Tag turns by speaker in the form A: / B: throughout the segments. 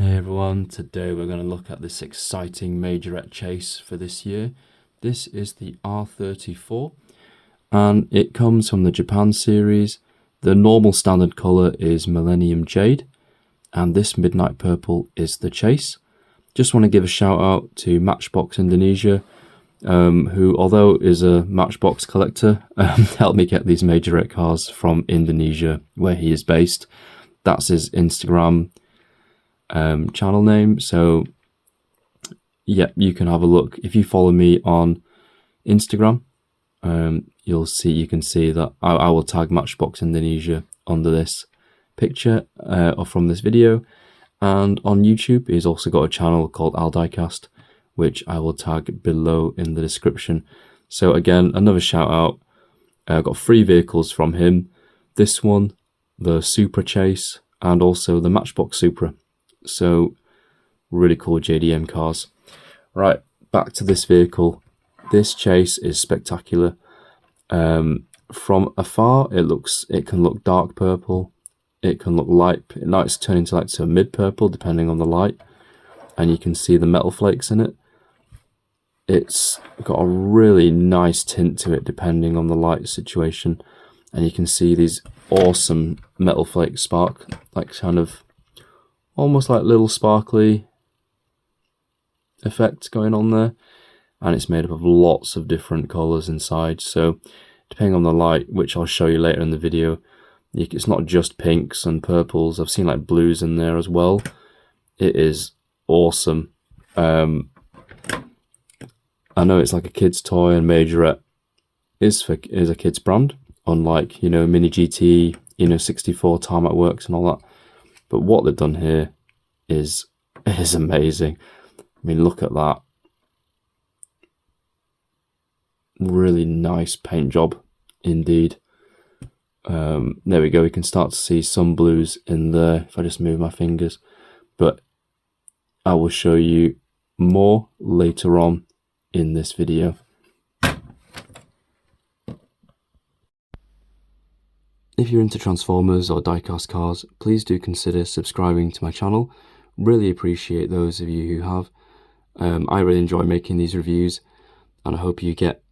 A: Hey everyone, today we're going to look at this exciting Majorette chase for this year. This is the R34 and it comes from the Japan series. The normal standard colour is Millennium Jade and this Midnight Purple is the chase. Just want to give a shout out to Matchbox Indonesia, who although is a Matchbox collector, helped me get these Majorette cars from Indonesia where he is based. That's his Instagram channel name, so yeah, you can have a look. If you follow me on Instagram, you can see that I will tag Matchbox Indonesia under this picture or from this video. And on YouTube he's also got a channel called diecast, which I will tag below in the description. So again, another shout out. I got 3 vehicles from him, this one, the Supra Chase, and also the Matchbox Supra. So really cool JDM cars. Right, back to this vehicle. This chase is spectacular. From afar it can look dark purple, it can look light, it might turn into like a mid purple depending on the light, and you can see the metal flakes in it. It's got a really nice tint to it depending on the light situation, and you can see these awesome metal flakes spark, like kind of almost like little sparkly effect going on there, and it's made up of lots of different colours inside, so depending on the light, which I'll show you later in the video, it's not just pinks and purples. I've seen like blues in there as well. It is awesome. I know it's like a kid's toy, and Majorette is a kid's brand, unlike, Mini GT, 64 Tarmac Works and all that. But what they've done here is amazing. I mean, look at that. Really nice paint job indeed. There we go. We can start to see some blues in there if I just move my fingers. But I will show you more later on in this video. If you're into Transformers or diecast cars, please do consider subscribing to my channel. Really appreciate those of you who have. I really enjoy making these reviews, and I hope you get,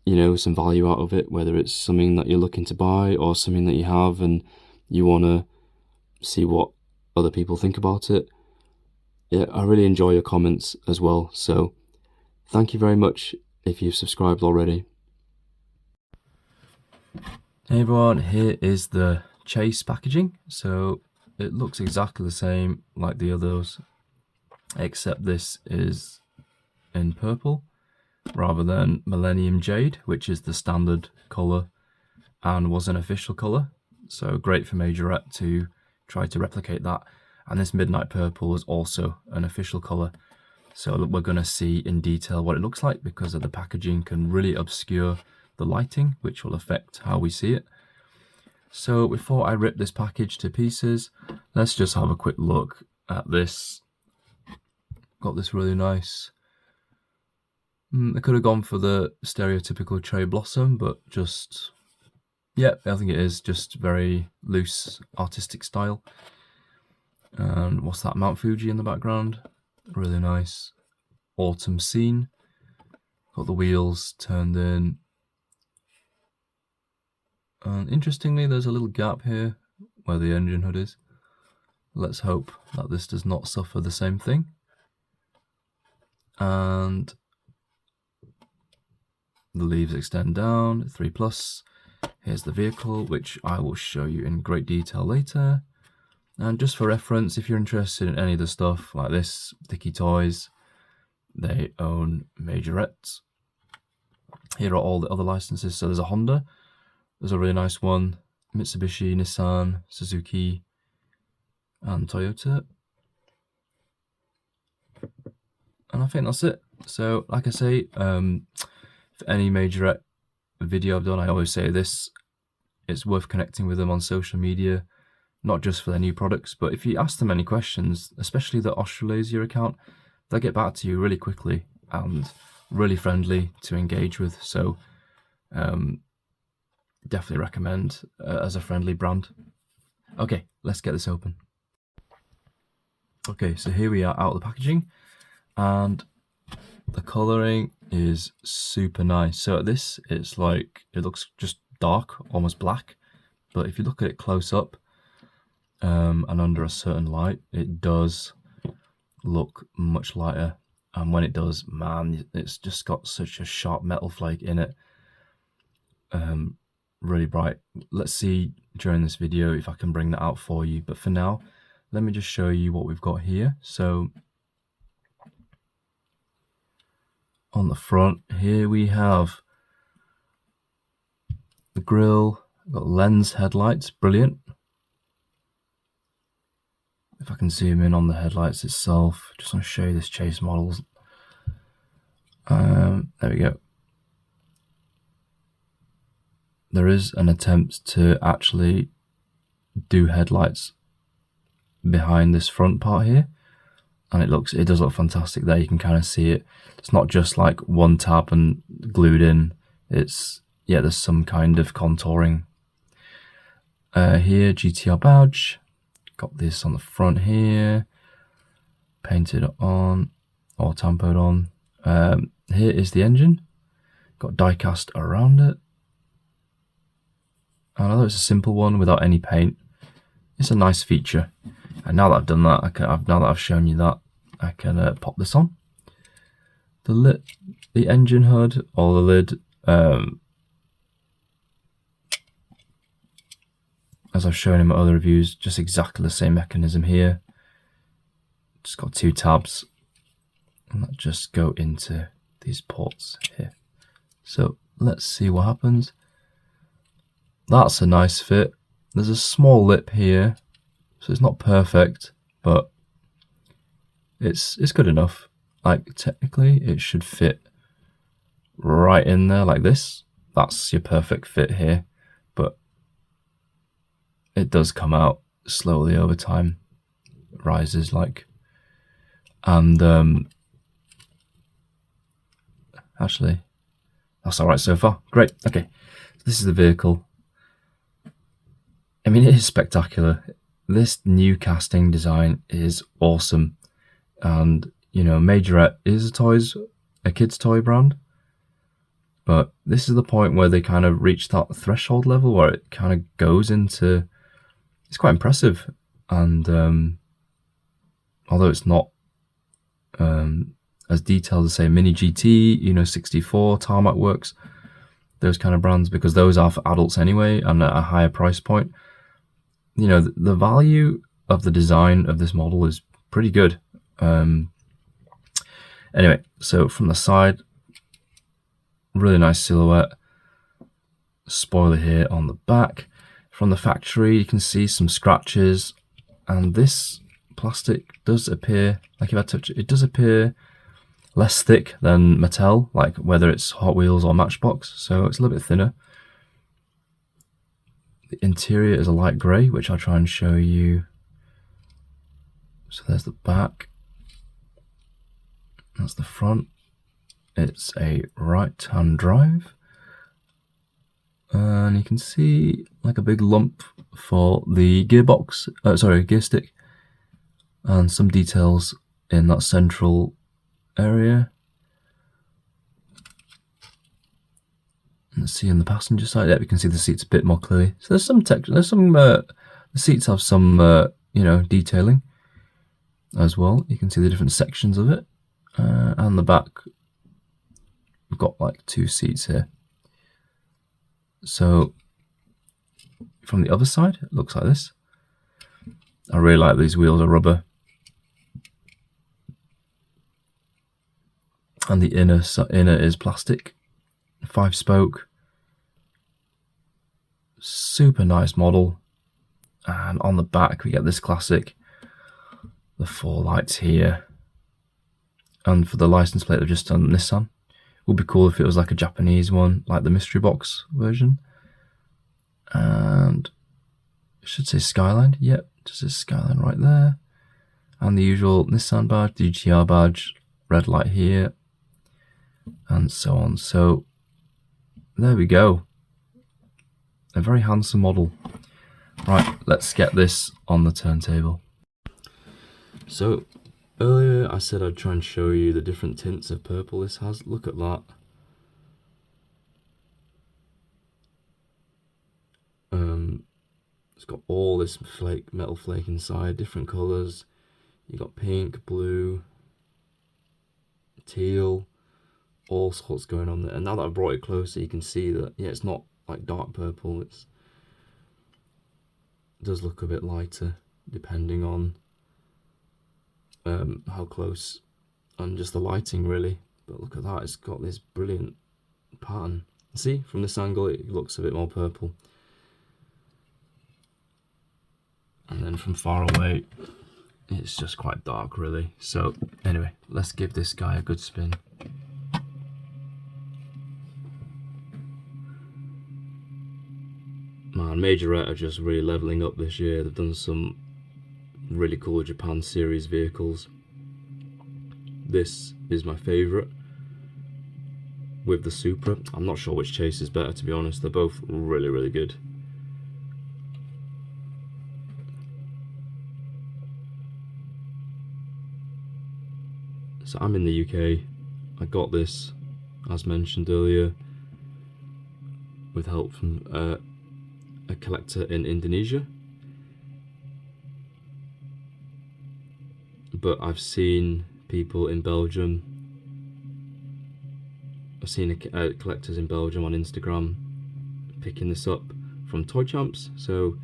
A: some value out of it, whether it's something that you're looking to buy or something that you have and you want to see what other people think about it. Yeah, I really enjoy your comments as well, so thank you very much if you've subscribed already. Hey everyone, here is the chase packaging. So it looks exactly the same like the others, except this is in purple rather than Millennium Jade, which is the standard colour and was an official colour. So great for Majorette to try to replicate that. And this Midnight Purple is also an official colour. So we're going to see in detail what it looks like, because of the packaging can really obscure the lighting, which will affect how we see it. So before I rip this package to pieces, let's just have a quick look at this. Got this really nice. I could have gone for the stereotypical cherry blossom, but just, yeah, I think it is just very loose artistic style. And what's that, Mount Fuji in the background? Really nice autumn scene. Got the wheels turned in. And interestingly, there's a little gap here where the engine hood is. Let's hope that this does not suffer the same thing. And the leaves extend down, 3+. Here's the vehicle, which I will show you in great detail later. And just for reference, if you're interested in any of the stuff like this, Dicky Toys, they own Majorette. Here are all the other licenses. So there's a Honda, there's a really nice one, Mitsubishi, Nissan, Suzuki, and Toyota. And I think that's it. So like I say, for any Majorette video I've done, I always say this, it's worth connecting with them on social media, not just for their new products, but if you ask them any questions, especially the Australasia account, they'll get back to you really quickly and really friendly to engage with. So definitely recommend as a friendly brand. Okay, let's get this open. Okay, so here we are out of the packaging, and the colouring is super nice. So at this, it's like, it looks just dark, almost black, but if you look at it close up and under a certain light, it does look much lighter. And when it does, man, it's just got such a sharp metal flake in it. Really bright. Let's see during this video if I can bring that out for you, but for now, let me just show you what we've got here. So on the front here we have the grille, got lens headlights, brilliant. If I can zoom in on the headlights itself, just want to show you this chase models. There we go. There is an attempt to actually do headlights behind this front part here, and it does look fantastic there. You can kind of see it. It's not just like one tab and glued in. It's, yeah, there's some kind of contouring. Here, GTR badge. Got this on the front here, painted on or tampoed on. Here is the engine. Got diecast around it. And although it's a simple one without any paint, it's a nice feature. And now that I've done that, now that I've shown you that, I can pop this on. The engine hood or the lid, as I've shown in my other reviews, just exactly the same mechanism here. Just got two tabs, and that just go into these ports here. So let's see what happens. That's a nice fit. There's a small lip here, so it's not perfect, but it's good enough. Like, technically it should fit right in there like this. That's your perfect fit here, but it does come out slowly over time. It rises like, and actually that's all right so far. Great. Okay, so this is the vehicle. I mean, it is spectacular. This new casting design is awesome. And, you know, Majorette is a kid's toy brand. But this is the point where they kind of reach that threshold level where it kind of goes into... It's quite impressive. And although it's not as detailed as, say, Mini GT, you know, 64, Tarmac Works, those kind of brands, because those are for adults anyway and at a higher price point. You know, the value of the design of this model is pretty good. Anyway, so from the side, really nice silhouette. Spoiler here on the back. From the factory, you can see some scratches, and this plastic does appear, like if I touch it, it does appear less thick than Mattel, like whether it's Hot Wheels or Matchbox, so it's a little bit thinner. The interior is a light grey, which I'll try and show you. So there's the back. That's the front. It's a right-hand drive. And you can see like a big lump for the gearbox, gear stick. And some details in that central area. Let's see on the passenger side. Yeah, we can see the seats a bit more clearly. So there's some texture. There's some. The seats have some, you know, detailing as well. You can see the different sections of it, and the back. We've got like two seats here. So from the other side, it looks like this. I really like these wheels are rubber, and the inner is plastic. 5-spoke, super nice model. And on the back we get this classic, the 4 lights here, and for the license plate they've just done Nissan. Would be cool if it was like a Japanese one, like the mystery box version. And it should say Skyline. Yep, just says Skyline right there. And the usual Nissan badge, the GTR badge, red light here, and so on. So there we go. A very handsome model. Right, let's get this on the turntable. So earlier I said I'd try and show you the different tints of purple this has. Look at that. It's got all this metal flake inside, different colours. You got pink, blue, teal, all sorts going on there. And now that I've brought it closer, you can see that, yeah, it's not like dark purple. It does look a bit lighter depending on how close and just the lighting really. But look at that, it's got this brilliant pattern. See, from this angle it looks a bit more purple. And then from far away, it's just quite dark really. So anyway, let's give this guy a good spin. Man, Majorette are just really leveling up this year. They've done some really cool Japan Series vehicles. This is my favourite with the Supra. I'm not sure which chase is better, to be honest. They're both really, really good. So I'm in the UK. I got this, as mentioned earlier, with help from a collector in Indonesia. But I've seen people in Belgium, I've seen collectors in Belgium on Instagram picking this up from Toy Champs. So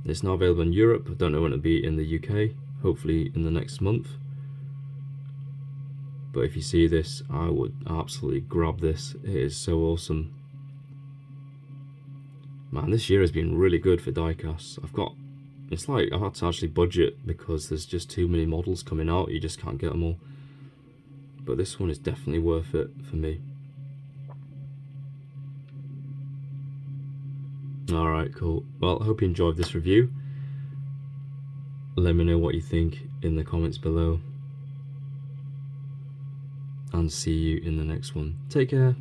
A: it's now available in Europe. I don't know when it'll be in the UK, hopefully in the next month. But if you see this, I would absolutely grab this. It is so awesome. Man, this year has been really good for diecasts. It's like I've had to actually budget because there's just too many models coming out. You just can't get them all. But this one is definitely worth it for me. Alright, cool. Well, I hope you enjoyed this review. Let me know what you think in the comments below. And see you in the next one. Take care.